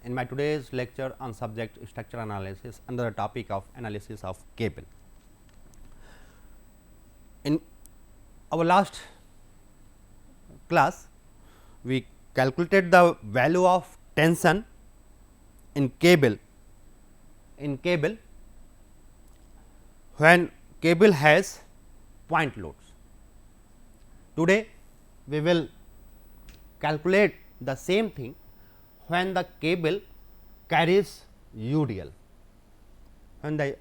in my today's lecture on subject structure analysis under the topic of analysis of cable. In our last class, we calculated the value of tension in cable when cable has point loads. Today, we will calculate the same thing when the cable carries UDL, when the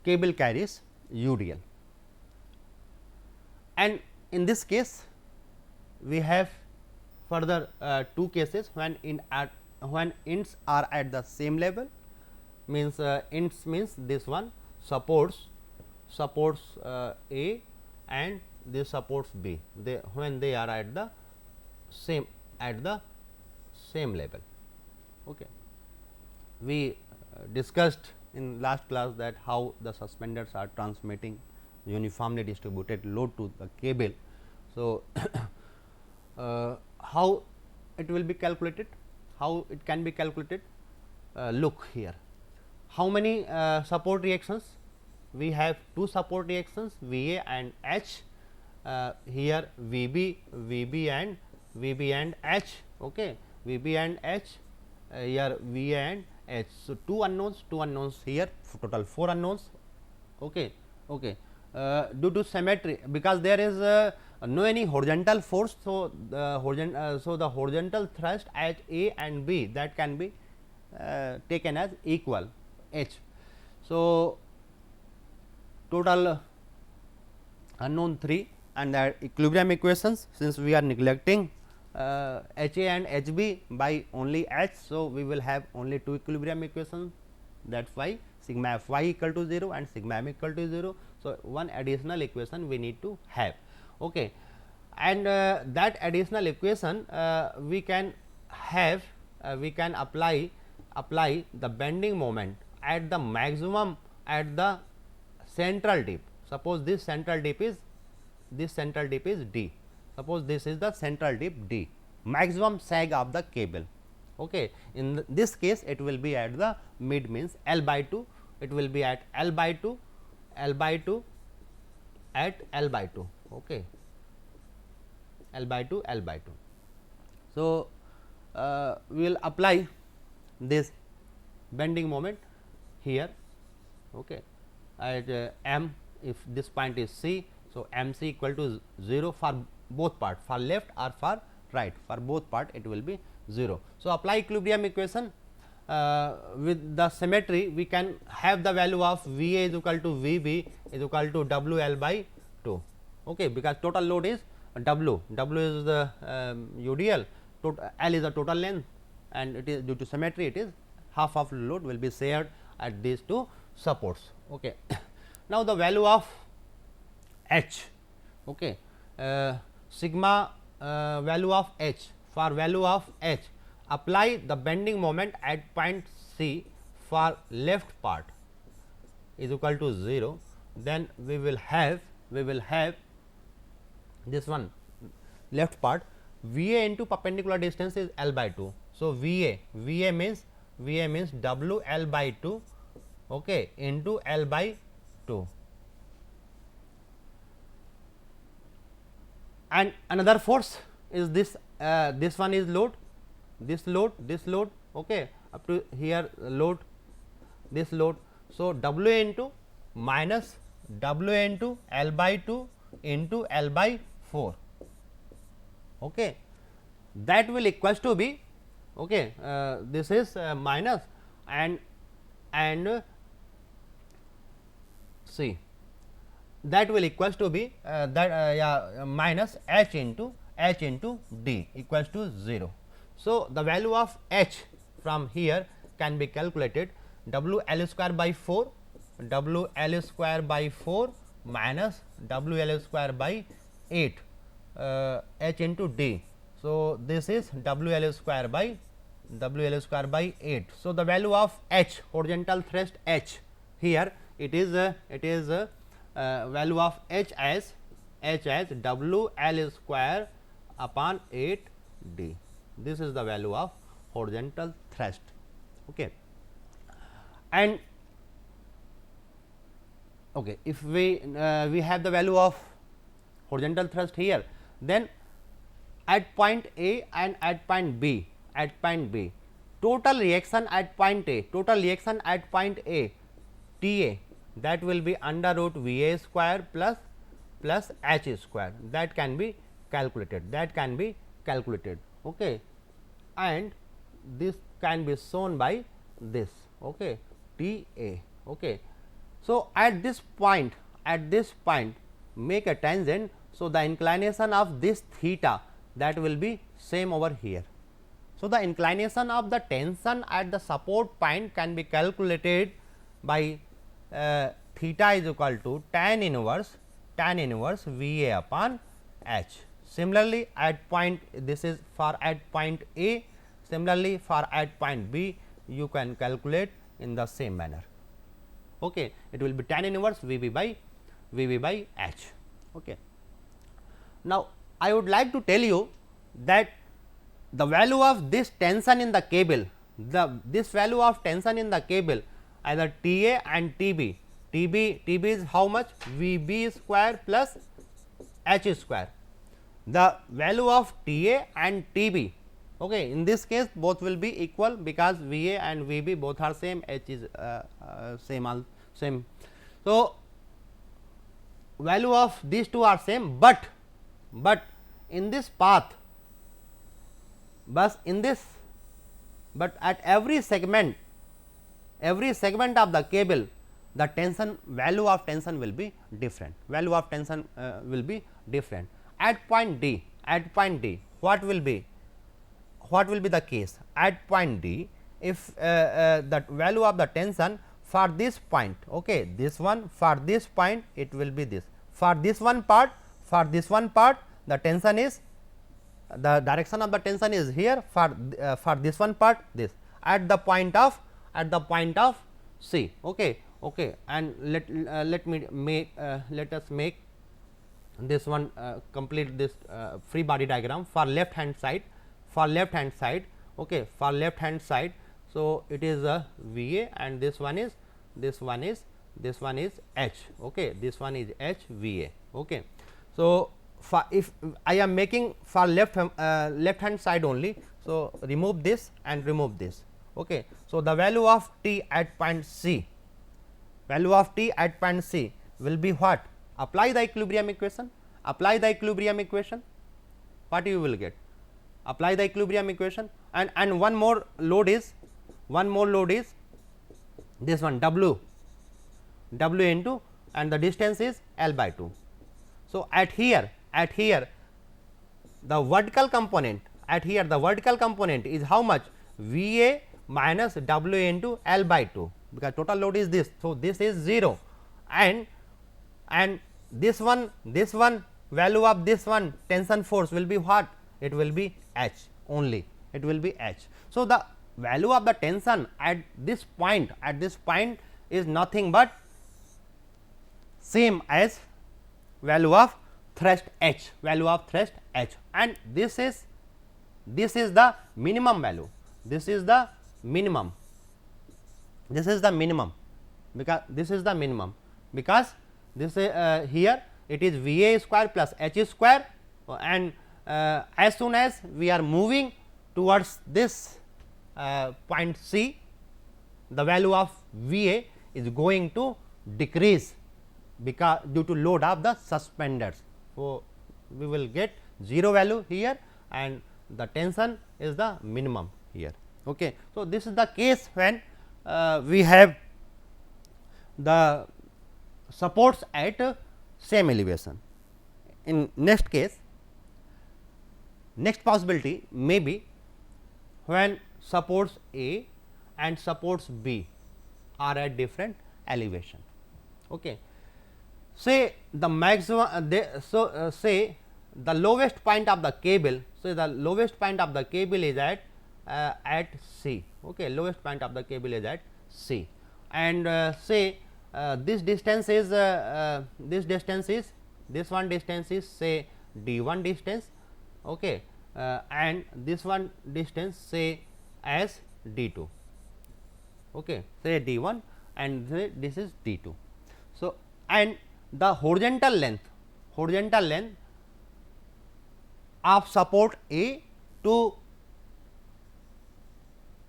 cable carries UDL. And in this case, we have further two cases when ends are at the same level, means ends means this one supports A and this supports B, when they are at the same level. Okay. We discussed in last class that how the suspenders are transmitting uniformly distributed load to the cable. So, how it will be calculated, how it can be calculated? Look here, how many support reactions? We have two support reactions, V A and H. Here V B and H. Okay, V B and H, here V A and H. So, two unknowns here, total 4 unknowns. Okay. Due to symmetry, because there is no any horizontal force, so the horizontal thrust at A and B, that can be taken as equal H. So, total unknown 3 and the equilibrium equations, since we are neglecting H A and H B by only H. So, we will have only two equilibrium equations, that is why sigma f y equal to 0 and sigma m equal to 0. So, one additional equation we need to have. Okay. And that additional equation we can have, we can apply the bending moment at the maximum at the central dip. Suppose this central dip is D. Suppose this is the central dip D, maximum sag of the cable. Okay. In this case, it will be at the mid, means L by 2. It will be at L by 2 at L by 2. Okay. L by 2. So, we will apply this bending moment here. Okay. At M, if this point is C, so M C equal to 0 for both part, for left or for right, for both part it will be 0. So, apply equilibrium equation with the symmetry, we can have the value of V A is equal to V B is equal to W L by 2. Okay, because total load is W is the UDL, L is the total length, and it is due to symmetry, it is half of load will be shared at these two supports. Okay. Now, the value of H. Okay. Sigma value of H, for value of H, apply the bending moment at point C for left part is equal to 0, then we will have this one left part, V A into perpendicular distance is L by 2. So, V A means W L by 2, okay, into L by 2. And another force is this, this one is load, this load, okay, up to here load, this load. So, W into minus W into L by 2 into L by 4, okay, that will equals to be, okay, this is minus and C, that will equals to be minus H into D equals to 0. So, the value of H from here can be calculated, W L square by 4 minus W L square by 8 H into D. So, this is W L square by 8. So, the value of H, horizontal thrust H, here it is value of H as W L square upon 8 D. This is the value of horizontal thrust. Okay. And okay, if we have the value of horizontal thrust here, then at point A and at point B, total reaction at point A, T A, that will be under root V A square plus H square, that can be calculated, okay. And this can be shown by this, okay, T A, okay. So, at this point, make a tangent. So, the inclination of this theta, that will be same over here. So, the inclination of the tension at the support point can be calculated by theta is equal to tan inverse V A upon H. Similarly, at point, this is for at point A, similarly for at point B, you can calculate in the same manner. Okay. It will be tan inverse V B by H. Okay. Now, I would like to tell you that the value of this tension in the cable, this value of tension in the cable, either T A and T B, T B is how much? V B square plus H square. The value of T A and T B, okay, in this case both will be equal, because V A and V B both are same, H is same. So, value of these two are same, but in this path, but at every segment of the cable, the tension, value of tension will be different, At point D, what will be the case? At point D, if the value of the tension for this point, okay, this one, for this point it will be this, for this one part, the tension is, the direction of the tension is here, for this one part, this, at the point of C, okay. And let us make this one, complete this free body diagram for left hand side, okay, for left hand side. So, it is a V A and this one is H, okay, this one is H V A, okay. So, for if I am making for left hand side only, so remove this and remove this, okay. So, the value of T at point C, will be what? Apply the equilibrium equation, what you will get? Apply the equilibrium equation, and one more load is this one W into, and the distance is L by 2. So, at here the vertical component, is how much? V A minus W into L by 2, because total load is this. So, this is 0, and this one value of this one tension force will be what? It will be H only, So, the value of the tension at this point is nothing but same as value of thrust H, and this is the minimum value, because this here it is V A square plus H square, and as soon as we are moving towards this point C, the value of V A is going to decrease, because due to load of the suspenders. So, we will get 0 value here, and the tension is the minimum here. Okay. So, this is the case when we have the supports at same elevation. In next case, next possibility may be when supports A and supports B are at different elevation. Okay. Say the maximum, say the lowest point of the cable, is at C. Okay, lowest point of the cable is at C, and say this distance is this one distance is say D1 distance, okay, and this one distance say as D2. Okay, say D1 and say this is D2. So, and the horizontal length of support A to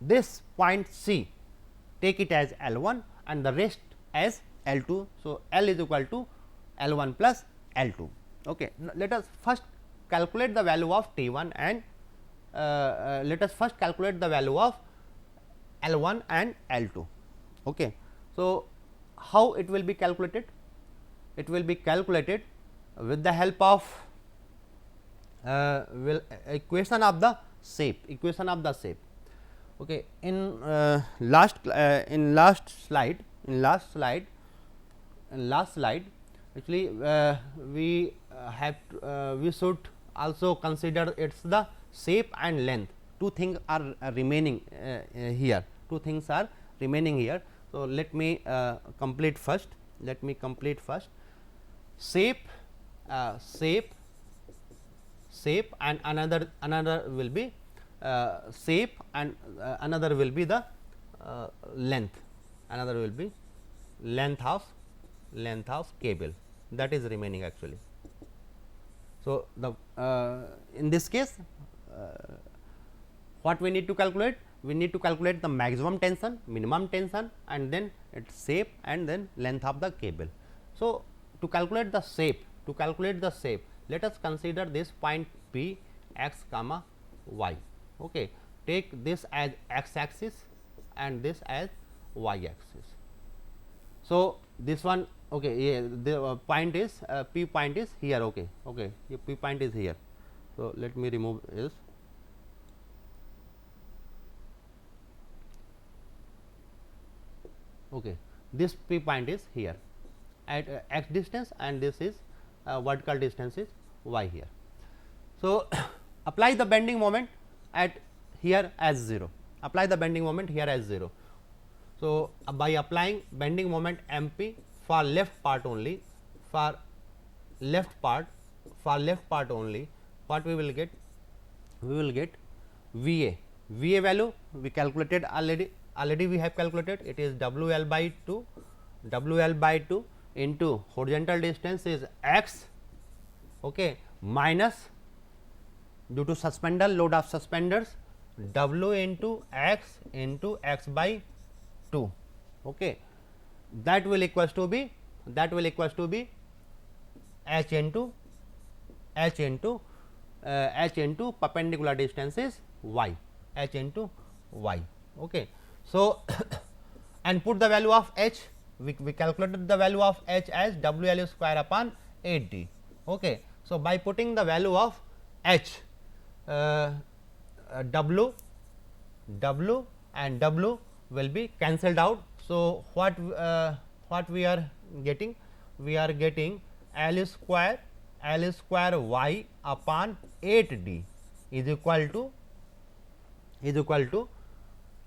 this point C, take it as L1 and the rest as L2. So, L is equal to L1 plus L2. Okay. Let us first calculate the value of T1 and let us first calculate the value of L1 and L2. Okay. So, how it will be calculated? It will be calculated with the help of equation of the shape. Okay. In last slide actually we have we should also consider its the shape and length. Two things are remaining here. So, let me complete first. Shape and another will be shape and another will be the length. Another will be length of cable, that is remaining actually. So, the in this case what we need to calculate? We need to calculate the maximum tension, minimum tension, and then its shape and then length of the cable. So, to calculate the shape, let us consider this point P x comma y. Okay. Take this as x axis and this as y axis. So, this one, okay, yeah, the point is P point is here. Okay, P point is here. So, let me remove this. Okay, this P point is here at x distance and this is vertical distance is y here. So, apply the bending moment at here as 0. So, by applying bending moment M p for left part only, what we will get? We will get V A value we calculated already we have calculated, it is W L by 2 into horizontal distance is x, okay, minus due to suspender load of suspenders W into x by 2, okay, that will equals to be h into perpendicular distance is y, h into y. Okay. So, and put the value of h, we calculated the value of h as W L square upon 8 d. Okay. So, by putting the value of h, W and W will be cancelled out. So, what we are getting? We are getting L square y upon 8 d is equal to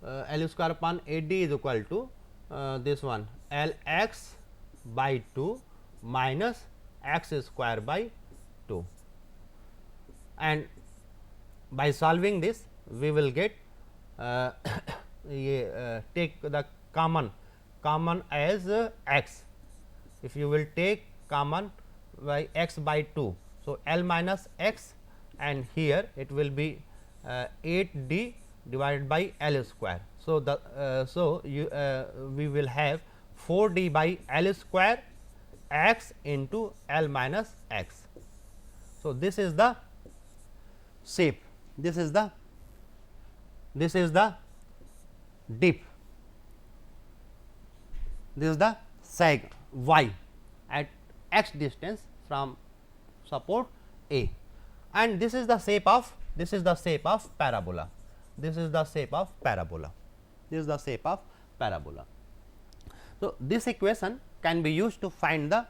L square upon 8 d is equal to this one L x by 2 minus x square by 2, and by solving this we will get take the common as x. If you will take common by x by 2, so L minus x, and here it will be 8 d divided by L square. So, the we will have 4 d by L square x into L minus x. So, this is the shape, this is the dip, this is the sag y at x distance from support A, and this is the shape of parabola. So, this equation can be used to find the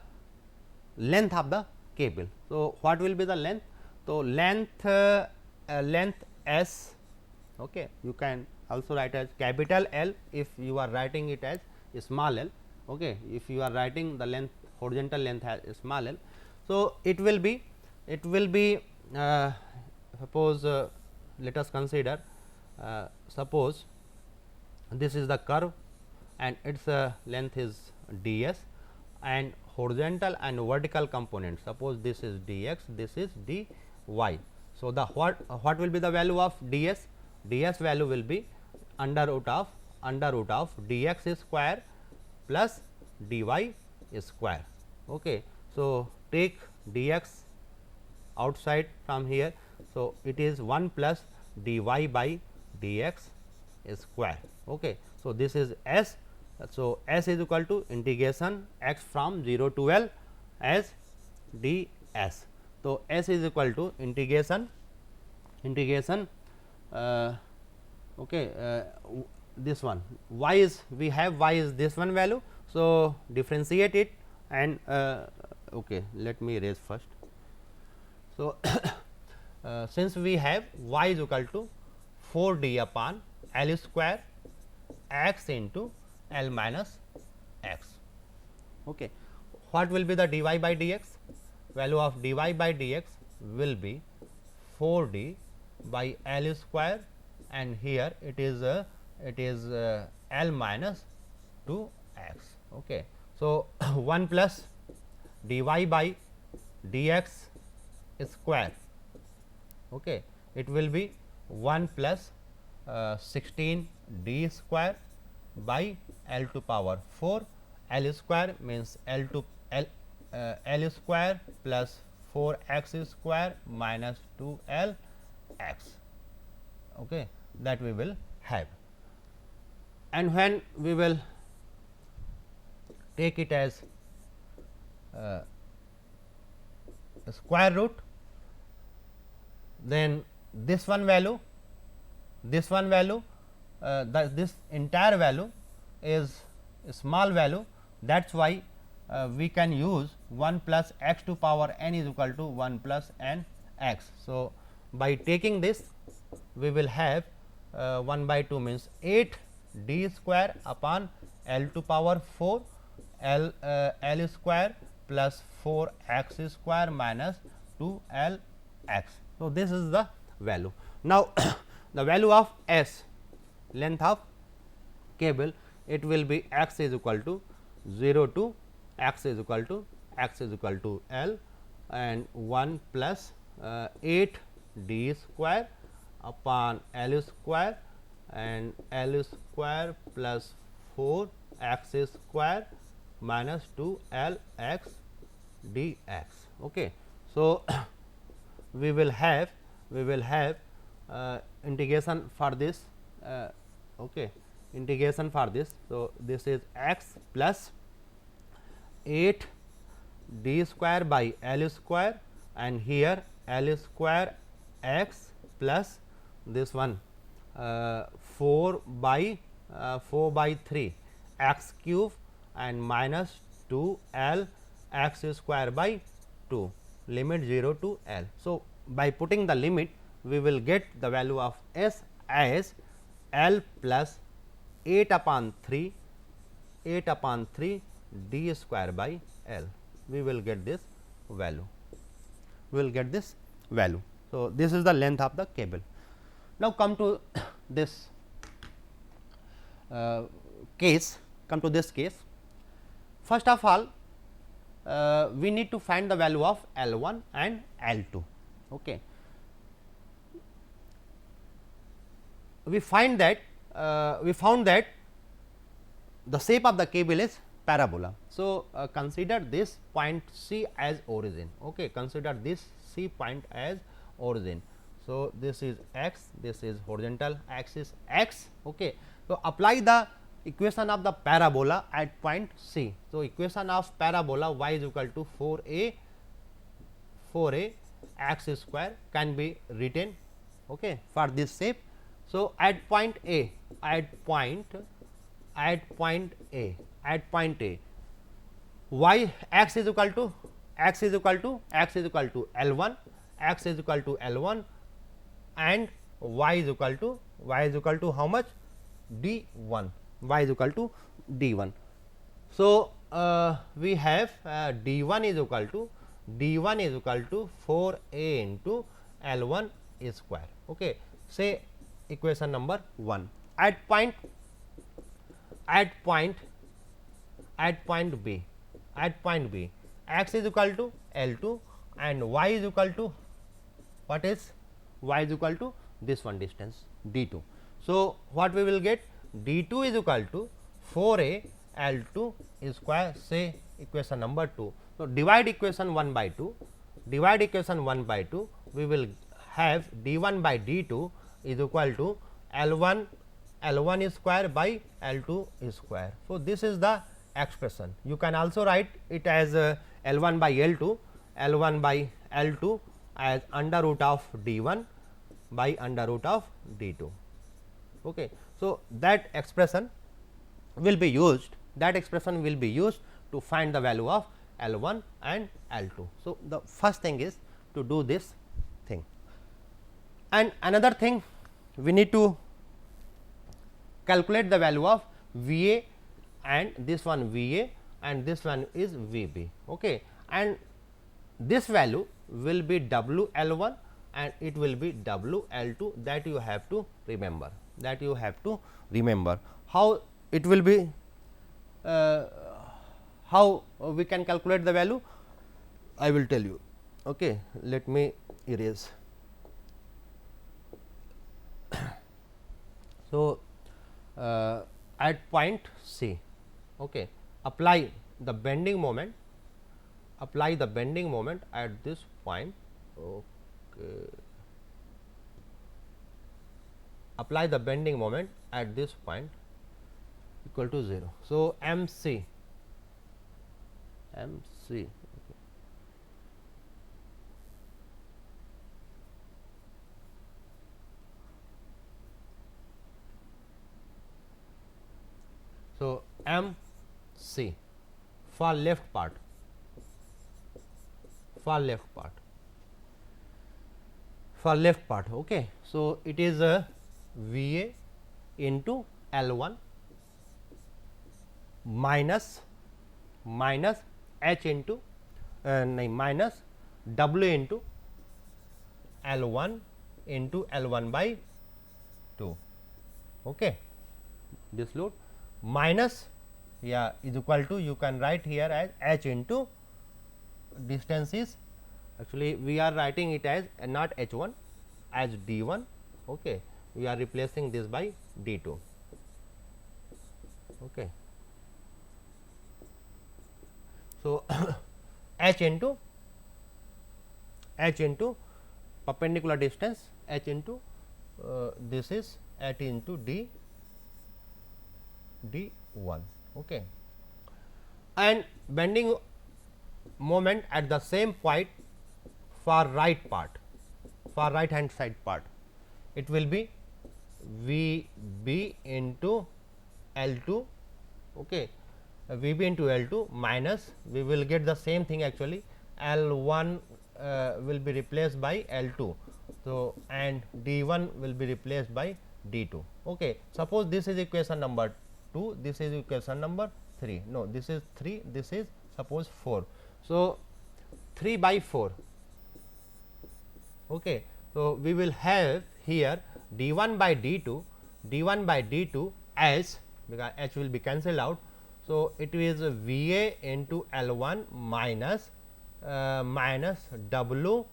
length of the cable. So, what will be the length? So, length S, okay, you can also write as capital L if you are writing it as small l, okay, if you are writing the length horizontal length as small l. So, it will be suppose let us consider suppose this is the curve and its length is ds, and horizontal and vertical component, suppose this is dx, this is dy. So, the what will be the value of ds? ds value will be under root of dx square plus dy square. Okay. So, take dx outside from here. So, it is 1 plus dy by dx square. Okay. So, this is s. So, s is equal to integration x from 0 to L as ds. So, s is equal to integration this one y is, we have y is this one value. So, differentiate it and okay, let me erase first. So, since we have y is equal to 4 d upon L square x into L minus x. Okay. What will be the dy by dx? Value of dy by dx will be 4 d by L square, and here it is L minus 2 x. Okay. So, 1 plus dy by dx square. Okay. It will be 1 plus 16 d square by L to power 4. L square means L square plus 4 x square minus 2 L x. Okay. That we will have, and when we will take it as square root, then this one value, this entire value is a small value. That is why we can use 1 plus x to power n is equal to 1 plus n x. So, by taking this we will have 1 by 2 means 8 d square upon L to power 4 L square plus 4 x square minus 2 L x. So, this is the value. Now, the value of s, length of cable, it will be x is equal to 0 to x is equal to L and 1 plus 8 d square upon L square and L square plus 4 x square minus 2 L x dx. Okay. So, we will have integration for this. Okay, integration for this. So, this is x plus 8 d square by L square, and here L square x plus this one 4 by 3 x cube and minus 2 L x square by 2, limit 0 to L. So, by putting the limit we will get the value of s as L plus 8 upon 3 d square by L. We will get this value. So, this is the length of the cable. Now, come to this case. First of all, we need to find the value of L1 and L2. Okay. We found that the shape of the cable is parabola. So, consider this point C as origin. Okay. Consider this C point as origin. So, this is x, this is horizontal axis x. Okay. So, apply the equation of the parabola at point C. So, equation of parabola y is equal to 4a x square can be written, okay, for this shape. So, at point A, y x is equal to L1, x is equal to L1 and y is equal to how much? D1, y is equal to D1. So, we have D1 is equal to 4a into L1 square. Okay. Say equation number 1. At point B, x is equal to L2 and y is equal to what is y is equal to this one distance d2. So, what we will get d2 is equal to 4a L2 square, say equation number 2. So, divide equation 1 by 2, we will have d1 by d2 is equal to L1 square by L2 square. So, this is the expression. You can also write it as L1 by L2 as under root of d1 by under root of d2. Okay. So, that expression will be used to find the value of L1 and L2. So, the first thing is to do this thing, and another thing we need to calculate the value of V A, and this one V A and this one is V B. Okay. And this value will be W L1 and it will be W L2, that you have to remember, how it will be, how we can calculate the value, I will tell you. Okay. Let me erase. So, at point C, okay, apply the bending moment at this point. Okay. Apply the bending moment at this point equal to 0. So, MC. Okay. So, MC for left part, okay. So, it is a V A into L1 minus H into minus W into L1 into L1 by 2, okay. This load minus is equal to, you can write here as H into distance is, actually we are writing it as not H1, as D1, okay. We are replacing this by D2, okay. So, H into perpendicular distance, H into this is H into D1, okay. And bending moment at the same point for right hand side part, it will be V B into L2, okay. V B into L2 minus, we will get the same thing actually, L1 will be replaced by L2. So, and D1 will be replaced by D2, okay. Suppose this is equation number 2, this is equation number 3, no, this is 3, this is suppose 4. So, 3 by 4, okay. So, we will have here D1 by D2 as, because H will be cancelled out. So, it is V A into L1 minus W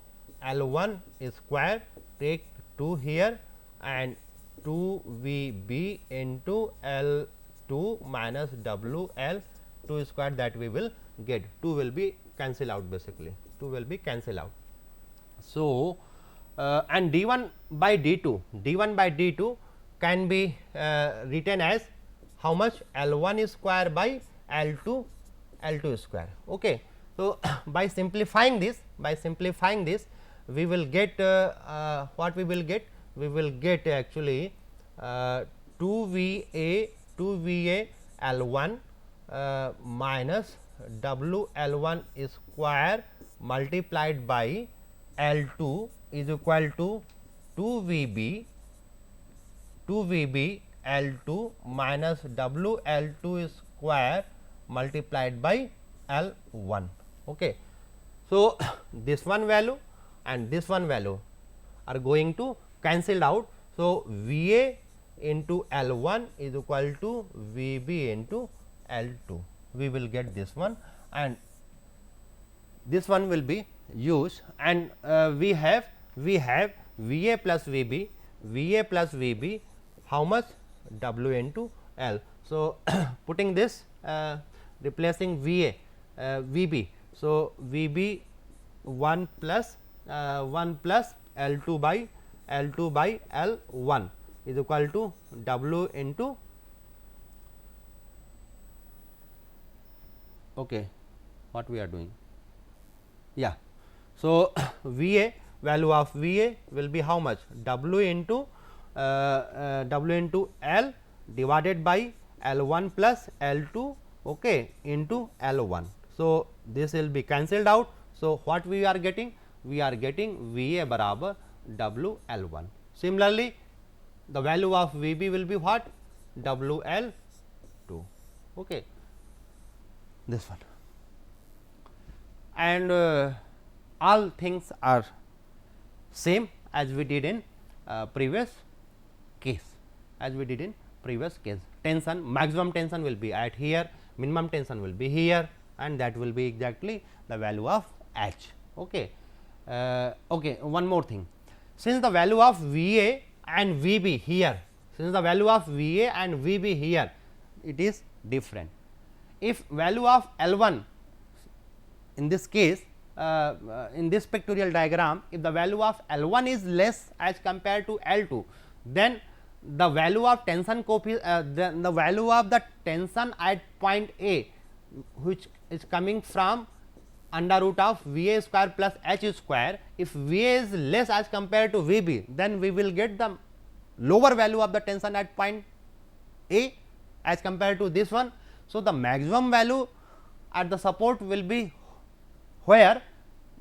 L1 square, take 2 here, and 2 V B into L2 minus W L2 square, that we will get, 2 will be cancelled out, basically 2 will be cancelled out. So, and D1 by D2 can be written as how much, L1 square by L2 square, okay. So, by simplifying this we will get what we will get? We will get actually 2 V A L1 minus W L1 square multiplied by L2 is equal to 2 V B L2 minus W L2 square multiplied by L1, okay. So, this one value and this one value are going to cancel out. So, V A into L 1 is equal to V B into L 2. We will get this one, and this one will be used, and we have V A plus V B, V A plus V B, how much? W into L. So, putting this replacing V A V B. So, V B 1 plus L 2 by L 1 is equal to W into, okay, what we are doing. Yeah. So, V A, value of V A will be how much? W into L divided by L 1 plus L 2, okay, into L 1. So, this will be cancelled out. So, what we are getting? We are getting V A barabar W L 1. Similarly, the value of V B will be what? W L 2. Okay. This one. And all things are same as we did in previous case, tension, maximum tension will be at here, minimum tension will be here, and that will be exactly the value of H. Okay. Okay, one more thing, since the value of V A and V B here, it is different. If value of L 1 in this case, in this pictorial diagram, if the value of L 1 is less as compared to L 2, then the value of tension then the value of the tension at point A, which is coming from under root of V A square plus H square, if V A is less as compared to V B, then we will get the lower value of the tension at point A as compared to this one. So, the maximum value at the support will be where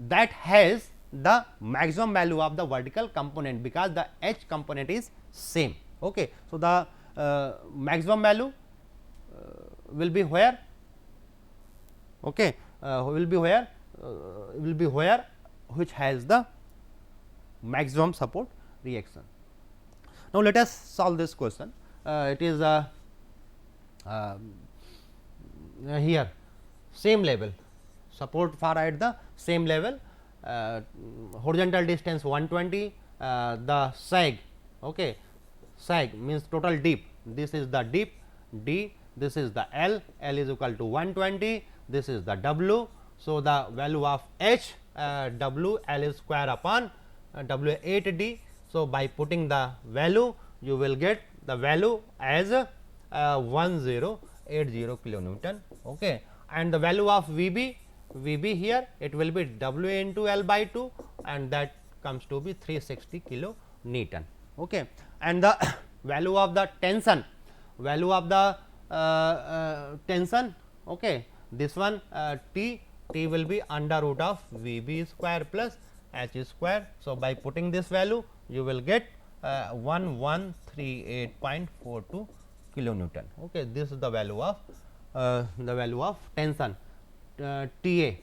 that has the maximum value of the vertical component, because the H component is same. Okay. So, the maximum value will be where? Okay, will be where which has the maximum support reaction. Now, let us solve this question. It is here same level, support far at the same level, horizontal distance 120, the sag, okay, sag means total dip, this is the dip D, this is the L is equal to 120, this is the W. So, the value of H W L is square upon W 8 D. So, by putting the value, you will get the value as 1080 kilonewton, okay. And the value of V B here, it will be W into L by 2, and that comes to be 360 kilonewton, okay. And the value of the tension, okay, this one T will be under root of V B square plus H square. So, by putting this value, you will get 1138.42 kilonewton. Okay, this is the value of tension TA,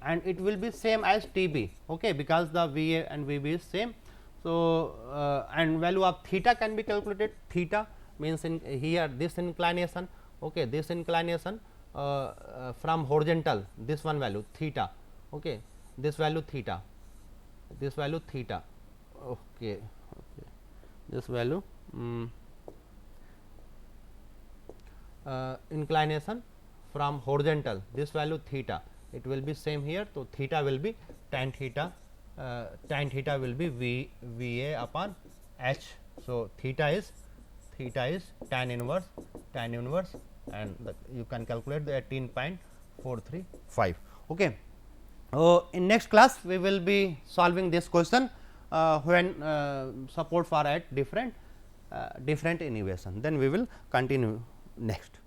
and it will be same as TB, okay, because the VA and VB is same. So, and value of theta can be calculated. Theta means in here this inclination, okay, this inclination from horizontal, this one value theta, okay, this value theta, okay, this value inclination from horizontal, this value theta, it will be same here. So, theta will be tan theta will be VA upon H. So, theta is tan inverse, and you can calculate the 18.435. Okay. In next class, we will be solving this question when supports are at different elevation. Then we will continue next.